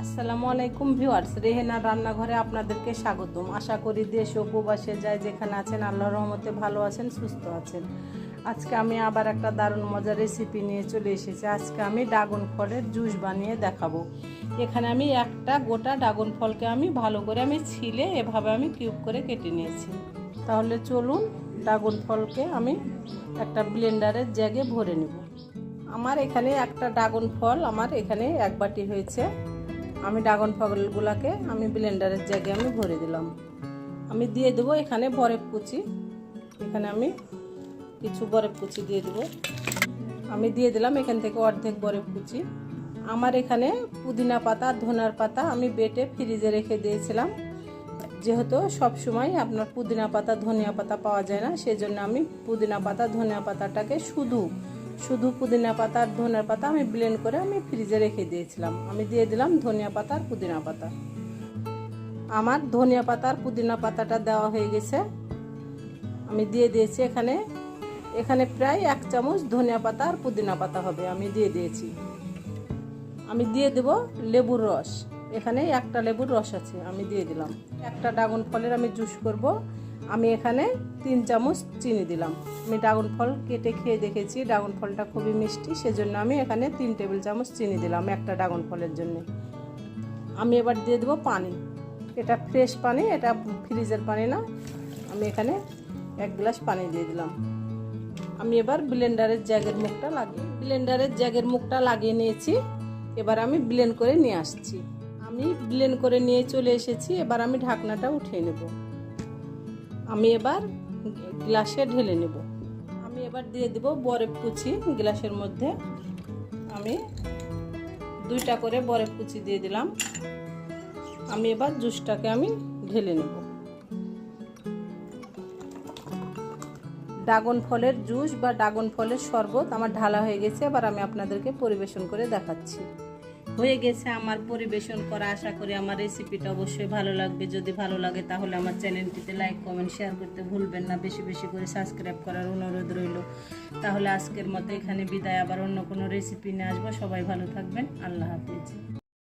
আসসালামু আলাইকুম ভিউয়ার্স, রেহেনার রান্নাঘরে আপনাদেরকে স্বাগতম। আশা করি দেশ ও প্রবাসে যায় যেখানে আছেন আল্লাহর রহমতে ভালো আছেন, সুস্থ আছেন। আজকে আমি আবার একটা দারুণ মজার রেসিপি নিয়ে চলে এসেছি। আজকে আমি ড্রাগন ফলের জুস বানিয়ে দেখাবো। এখানে আমি একটা গোটা ড্রাগন ফলকে আমি ভালো করে ছিলে এভাবে আমি কিউব করে কেটে নিয়েছি। তাহলে চলুন ড্রাগন ফলকে আমি একটা ব্লেন্ডারের জাগে ভরে নেব। আমার এখানে একটা ড্রাগন ফল আমার এখানে এক বাটি হয়েছে। আমি ড্রাগন ফলগুলোকে আমি ব্লেন্ডারের জায়গায় আমি ভরে দিলাম। আমি দিয়ে দেবো এখানে বরফ কুচি। এখানে আমি কিছু বরফ কুচি দিয়ে দেবো। আমি দিয়ে দিলাম এখান থেকে অর্ধেক বরফ কুচি। আমার এখানে পুদিনা পাতা ধনিয়ার পাতা আমি বেটে ফ্রিজে রেখে দিয়েছিলাম। যেহেতু সব সময় আপনার পুদিনা পাতা ধনিয়া পাতা পাওয়া যায় না, সেজন্য আমি পুদিনা পাতা ধনিয়া পাতাটাকে শুধু পুদিনা পাতা আর ধনিয়া পাতা আমি ব্লেন্ড করে আমি ফ্রিজে রেখে দিয়েছিলাম। আমি দিয়ে দিলাম ধনিয়া পাতা আর পুদিনা পাতা। আমার ধনিয়া পাতা আর পুদিনা পাতাটা দেওয়া হয়ে গেছে। আমি দিয়ে দিয়েছি এখানে প্রায় 1 চামচ ধনিয়া পাতা আর পুদিনা পাতা হবে আমি দিয়ে দিয়েছি। আমি দিয়ে দেব লেবুর রস। এখানে একটা লেবুর রস আছে, আমি দিয়ে দিলাম। একটা ড্রাগন ফলের আমি জুস করব। আমি এখানে 3 চামচ চিনি দিলাম। আমি ড্রাগন ফল কেটে খেয়ে দেখেছি, ড্রাগন ফলটা খুবই মিষ্টি, সেজন্য আমি এখানে 3 টেবিল চামচ চিনি দিলাম একটা ড্রাগন ফলের জন্য। আমি এবার দিয়ে দেবো পানি। এটা ফ্রেশ পানি, এটা ফ্রিজের পানি না। আমি এখানে 1 গ্লাস পানি দিয়ে দিলাম। আমি এবার ব্লেন্ডারের জাগের মুখটা লাগিয়ে নিয়েছি। এবার আমি ব্লেন্ড করে নিয়ে আসছি। আমি ব্লেন্ড করে নিয়ে চলে এসেছি। এবার আমি ঢাকনাটা উঠিয়ে নেব। আমি এবার গ্লাসে ঢেলে নেব। আমি এবার দিয়ে দেব বরফ কুচি গ্লাসের মধ্যে। আমি 2টা করে বরফ কুচি দিয়ে দিলাম। আমি এবার জুসটাকে আমি ঢেলে নেব। ড্রাগন ফলের জুস বা ড্রাগন ফলের শরবত আমার ঢালা হয়ে গেছে। এবার আমি আপনাদেরকে পরিবেশন করে দেখাচ্ছি। হয়ে গেছে আমার পরিবেশন করা। আশা করি আমার রেসিপিটা অবশ্যই ভালো লাগবে। যদি ভালো লাগে তাহলে আমার চ্যানেলটিতে লাইক কমেন্ট শেয়ার করতে ভুলবেন না। বেশি বেশি করে সাবস্ক্রাইব করার অনুরোধ রইল। তাহলে আজকের মতো এখানে বিদায়। আবার অন্য কোনো রেসিপি নিয়ে আসবো। সবাই ভালো থাকবেন। আল্লাহ হাফেজ।